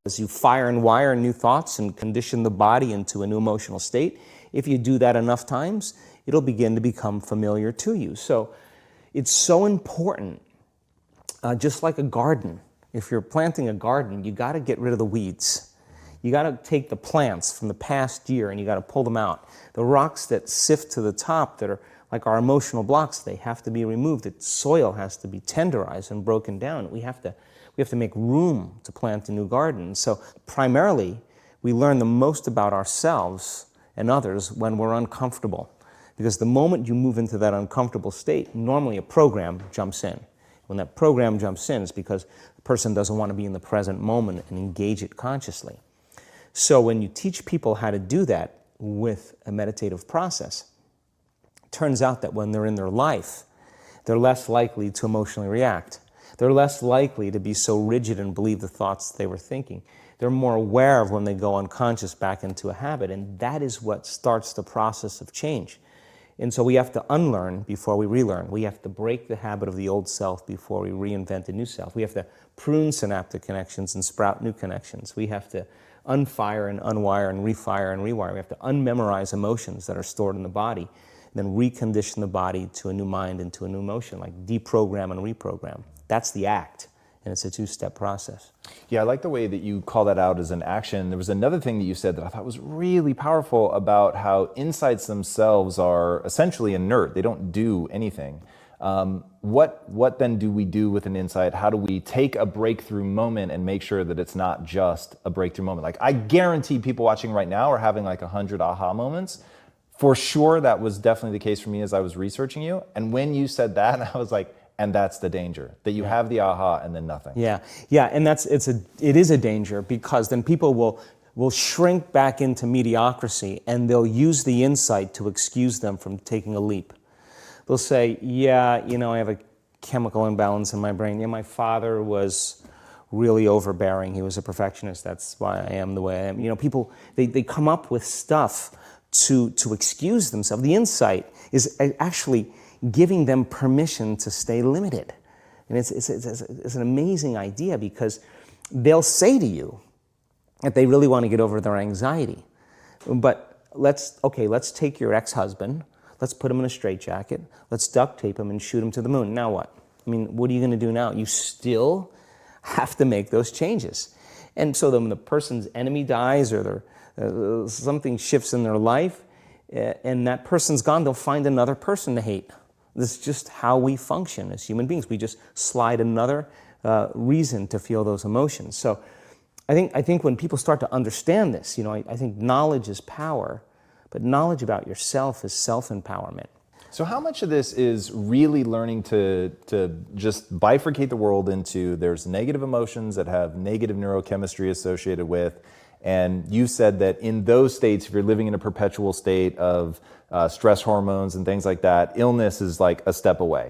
As you fire and wire new thoughts and condition the body into a new emotional state, if you do that enough times, it'll begin to become familiar to you. So it's so important, just like a garden. If you're planting a garden, you got to get rid of the weeds. You got to take the plants from the past year and you got to pull them out. The rocks that sift to the top that are like our emotional blocks, they have to be removed. The soil has to be tenderized and broken down. We have to make room to plant a new garden. So primarily, we learn the most about ourselves and others when we're uncomfortable. Because the moment you move into that uncomfortable state, normally a program jumps in. When that program jumps in, it's because the person doesn't want to be in the present moment and engage it consciously. So when you teach people how to do that with a meditative process, it turns out that when they're in their life, they're less likely to emotionally react. They're less likely to be so rigid and believe the thoughts they were thinking. They're more aware of when they go unconscious back into a habit, and that is what starts the process of change. And so we have to unlearn before we relearn. We have to break the habit of the old self before we reinvent a new self. We have to prune synaptic connections and sprout new connections. We have to unfire and unwire and refire and rewire. We have to unmemorize emotions that are stored in the body, and then recondition the body to a new mind and to a new emotion, like deprogram and reprogram. That's the act, and it's a two-step process. Yeah, I like the way that you call that out as an action. There was another thing that you said that I thought was really powerful about how insights themselves are essentially inert. They don't do anything. What then do we do with an insight? How do we take a breakthrough moment and make sure that it's not just a breakthrough moment? Like, I guarantee people watching right now are having like 100 aha moments. For sure, that was definitely the case for me as I was researching you. And when you said that, I was like, and that's the danger, that you have the aha and then nothing. Yeah, and it is a danger, because then people will shrink back into mediocrity and they'll use the insight to excuse them from taking a leap. They'll say, yeah, I have a chemical imbalance in my brain. Yeah, my father was really overbearing. He was a perfectionist. That's why I am the way I am. People, they come up with stuff to excuse themselves. The insight is actually giving them permission to stay limited. And it's an amazing idea, because they'll say to you that they really want to get over their anxiety. But let's take your ex-husband, let's put him in a straitjacket, let's duct tape him and shoot him to the moon. Now what? I mean, what are you going to do now? You still have to make those changes. And so then when the person's enemy dies, or something shifts in their life, and that person's gone, they'll find another person to hate. This is just how we function as human beings. We just slide another reason to feel those emotions. So I think when people start to understand this, I think knowledge is power, but knowledge about yourself is self-empowerment. So how much of this is really learning to just bifurcate the world into, there's negative emotions that have negative neurochemistry associated with, and you said that in those states, if you're living in a perpetual state of stress hormones and things like that, illness is like a step away.